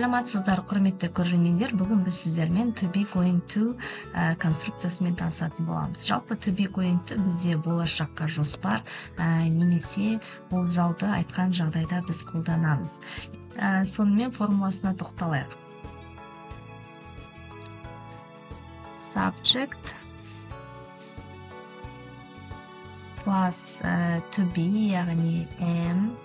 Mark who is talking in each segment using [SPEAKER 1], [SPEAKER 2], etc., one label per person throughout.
[SPEAKER 1] Саламатсыздар, құрметті көрермендер. Бүгін біз сіздермен to be going to конструкциясымен танысатын боламыз. Жалпы to be going to бізде болашаққа жоспар немесе болжауды айтқан жағдайда біз қолданамыз. Сонымен формуласына тоқталайық. Subject plus to be, яғни am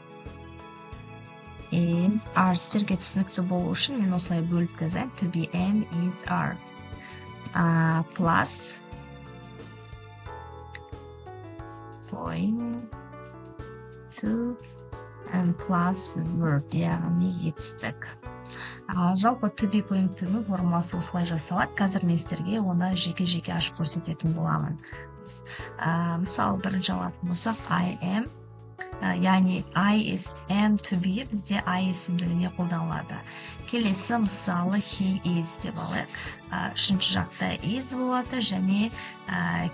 [SPEAKER 1] is are. Сіздерге түсінікті болу үшін мен осылай бөліп жазайын. To be, am, is, are. Plus going to and plus verb, яғни етістік. Жалпы to be going to формуласы осылай жасалады. Қазір мен сіздерге оны жеке-жеке ашып көрсететін боламын. Мысалы, бірінші алатын болсақ, I am. Яғни I is am to be бізде I есімдігіне қолданылады. Келесі мысалы he is деп алайық. Үшінші жақта is болады және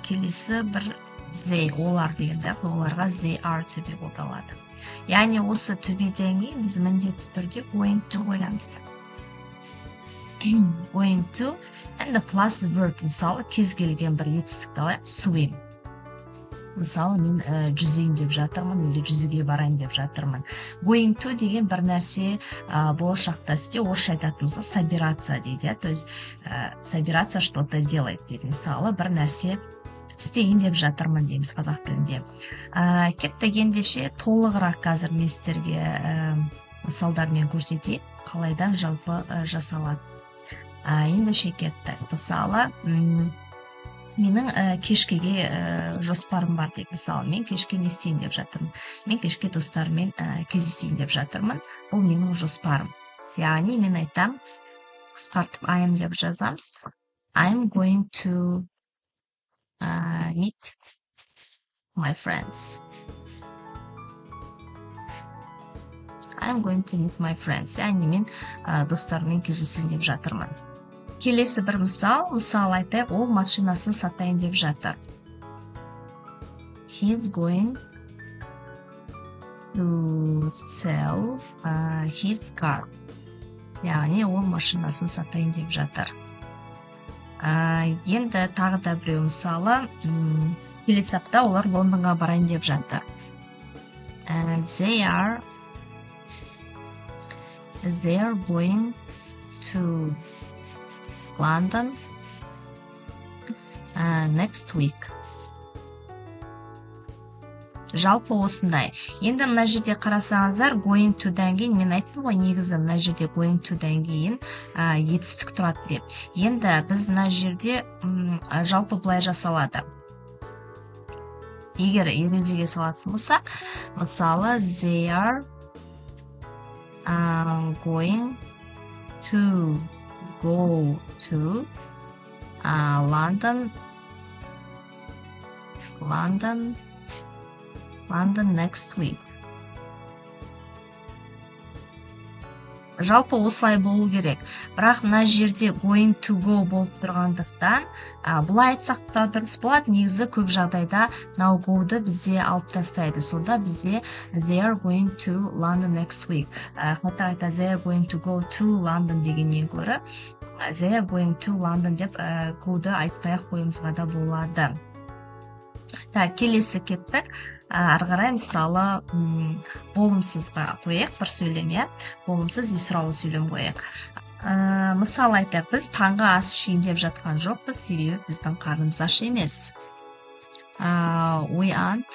[SPEAKER 1] келесі бір they, олар дегенде оларға they are to be қолданылады. Яғни осы to be-ден кейін біз міндетті түрде going to қоямыз. Going to and the plus verb. Мысалы кез келген бір етістікті алайық, swim. Мысалы, мен жүзейін деп жатырмын, или жүзуге барайын деп жатырмын. Going to деген бір нәрсе болашақта істе, орысша айтатын болса, собираться дейді. То есть, собираться что-то делать дейді. Мысалы, бір нәрсе істейін деп жатырмын дейміз қазақ тілінде. Кетті ендеше толығырақ қазір мен сіздерге мысалдармен көрсетейін, қалайдан жалпы жасалады. Ендеше кеттік. Мысалы, менің кешкеге жоспарым бар дейік. Мысалы, мен кешке не істейін деп жатырмын. Мен кешке достарыммен кездесейін деп жатырмын. Бұл менің жоспарым. Яғни мен айтам, қысқартып I am деп жазамыз. I'm going to meet my friends. I'm going to meet my friends. Яғни мен достарыммен кездесейін деп жатырмын. Келесі бір мысал айтайық, ол машинасын сатайын деп жатыр. He's going to sell his car. Яғни ол машинасын сатайын деп жатыр. Енді тағы да біреу мысалы, келесі апта олар Лондонға барайын деп жатыр. They are going to London next week. Жалпы осындай. Енді мына жерде қарасаңыздар, going to-дан кейін мен айттым ғой, негізі мына жерде going to-дан кейін етістік тұрады деп. Енді біз мына жерде жалпы былай жасалады. Егер ережеге салатын болсақ, мысалы, they are going to go to London next week. Жалпы осылай болу керек. Бірақ мына жерде going to go болып тұрғандықтан, бұлай айтсақ та дұрыс болады. Негізі көп жағдайда now go-ды бізде алып тастайды. Сонда бізде they are going to London next week. Қайта they are going to go to London дегеннен гөрі they are going to London деп go-ды айтпай-ақ қойымызға да болады. Келесі кеттік. Арғарай мысалы болымсызға қойық, бір сөйлем, болымсыз есіраулы сөйлем қойық. Мысалы айтайық, біз таңғы ас ішейін деп жатқан жоқпыз, себебі біздің қарнымыз аш емес. We aren't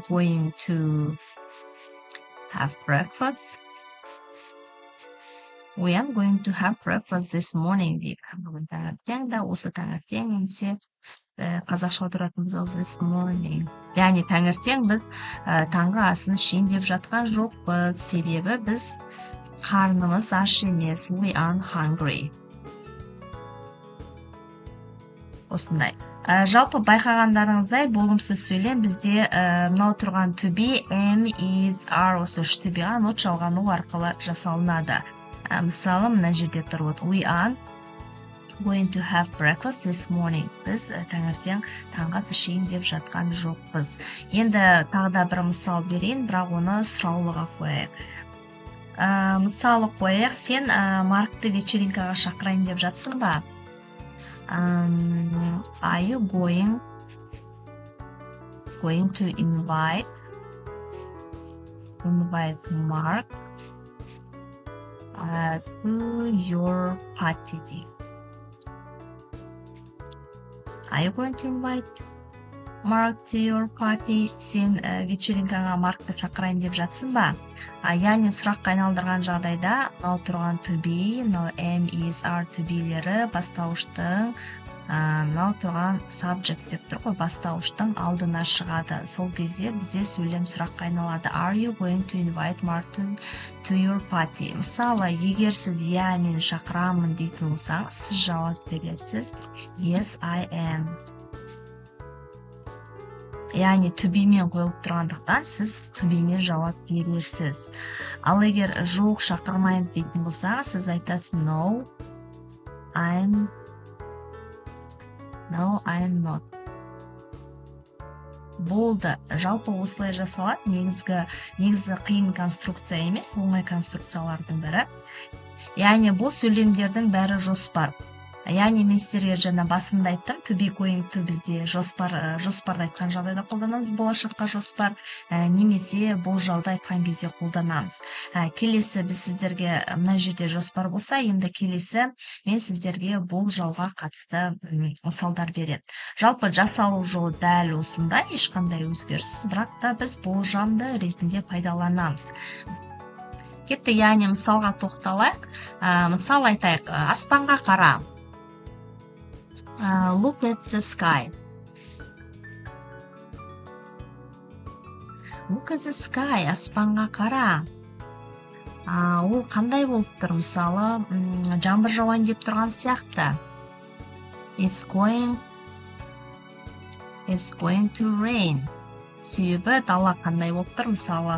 [SPEAKER 1] going to have breakfast. We aren't going to have breakfast this morning deyік. Бүгін таңертең да осы таңертең немесе қазақша аударатын болсақ this morning. Яғни таңертең біз таңғы асын ішейін деп жатқан жоқпыз, себебі біз қарнымыз аш емес. We aren't hungry. Осындай. Жалпы байқағандарыңыздай болымсыз сөйлем бізде мынау тұрған to be, am, is, are осы үш to be-ға нот жалғану арқылы жасалынады. Мысалы, мына жерде тұрады. We aren't going to have breakfast this morning. Біз таңертең таңғы ас ішейін деп жатқан жоқпыз. Енді тағы да бір мысал берейін, бірақ оны сұраулыға қояйық. Мысалы қояйық, сен Маркты вечеринкаға шақырайын деп жатсың ба? Are you going to invite Mark to your party? Are you going to invite Mark to your party? Сен вечеринкаға Маркты шақырайын деп жатсың ба? Яғни сұраққа айналдырған жағдайда мынау тұрған to be, мынау am, is, are to be-лері бастауыштың, мынау тұрған subject деп тұр ғой, бастауыштың алдына шығады. Сол кезде бізде сөйлем сұраққа айналады. Are you going to invite Mark to your party? Мысалы, егер сіз я, мен шақырамын дейтін болсаңыз, сіз жауап бересіз yes, I am. Яғни to be мен қойылып тұрғандықтан сіз to be мен жауап бересіз. Ал егер жоқ шақырмайын дейтін болсаңыз, сіз айтасыз no, I'm not. Болды. Жалпы осылай жасалады. Негізі қиын конструкция емес, оңай конструкциялардың бірі. Яғни бұл сөйлемдердің бәрі жоспар. Яғни мен сіздерге жаңа басында айттым, to be going to бізде жоспарды айтқан жағдайда қолданамыз, болашаққа жоспар, немесе болжауды айтқан кезде қолданамыз. Келесі біз сіздерге мына жерде жоспар болса, енді келесі мен сіздерге болжауға қатысты мысалдар береді. Жалпы жасалу жолы дәл осындай, ешқандай өзгеріссіз, бірақ та біз болжамды ретінде пайдаланамыз. Кетті, яғни мысалға тоқталайық. Мысал айтайық, аспанға қара. Look at the sky. Look at the sky. Аспанға қара. Ол қандай болып тұр? Мысалы, жаңбыр жауайын деп тұрған сияқты. It's going to rain. Себебі дала қандай болып тұр? Мысалы,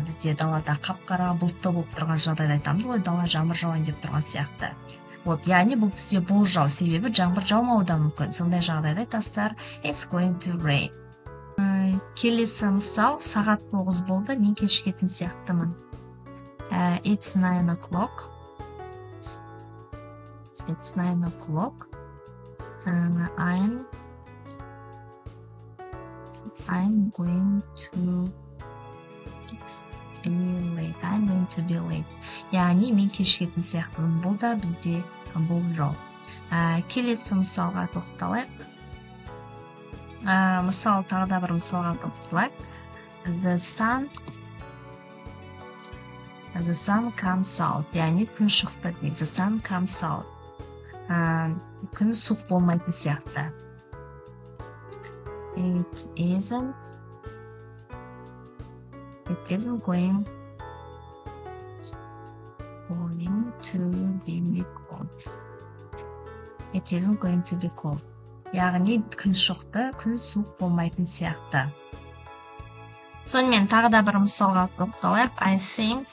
[SPEAKER 1] бізде далада қап-қара бұлтты болып тұрған жағдайда айтамыз ғой, дала жаңбыр жауайын деп тұрған сияқты. Вот, яғни бұл бізде болжау, себебі жаңбыр жаумауы да мүмкін. Сондай жағдайда айтасыздар it's going to rain. Келесі мысал, сағат 9 болды, мен кешігетін сияқтымын. It's 9 o'clock. It's 9 o'clock. I'm going to be late. Яғни мен кешігетін сияқтымын. Бұл да бізде болжау. Келесі мысалға тоқталайық. Мысал, тағы да бір мысалға тоқталайық. The sun comes out. Яғни күн шықты дейді. The sun comes out. Күн суық болмайтын сияқты. It isn't going to be cold. Яғни күн шықты, күн суық болмайтын сияқты. Сонымен тағы да бір мысалға тоқталайық. I think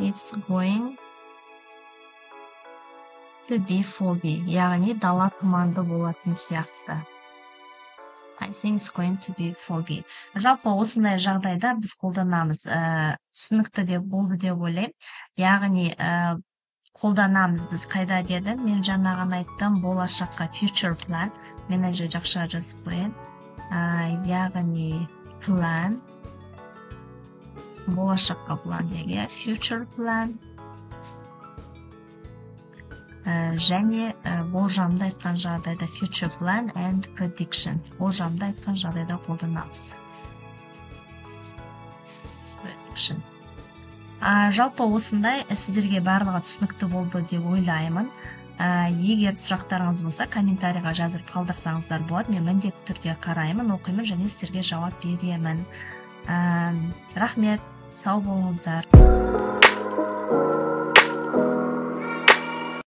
[SPEAKER 1] it's going to be foggy. Яғни дала тұманды болатын сияқты. I think it's going to be foggy. Жалпы осындай жағдайда біз қолданамыз. Түсінікті де болды деп ойлаймын. Яғни қолданамыз біз қайда дедім? Мен жаңағын айттым, болашаққа future plan. Мен әлде жақша жазып қояйын. Яғни plan. Болашаққа план деге future plan. Және болжамды айтқан жағдайда future plan and prediction. Болжамды айтқан жағдайда қолданамыз. Prediction. Жалпы осындай сіздерге барлығы түсінікті болды деп ойлаймын. Егер сұрақтарыңыз болса, комментарийға жазып қалдырсаңыздар болады. Мен міндетті түрде қараймын, оқимын және сіздерге жауап беремін. Рахмет, сау болыңыздар.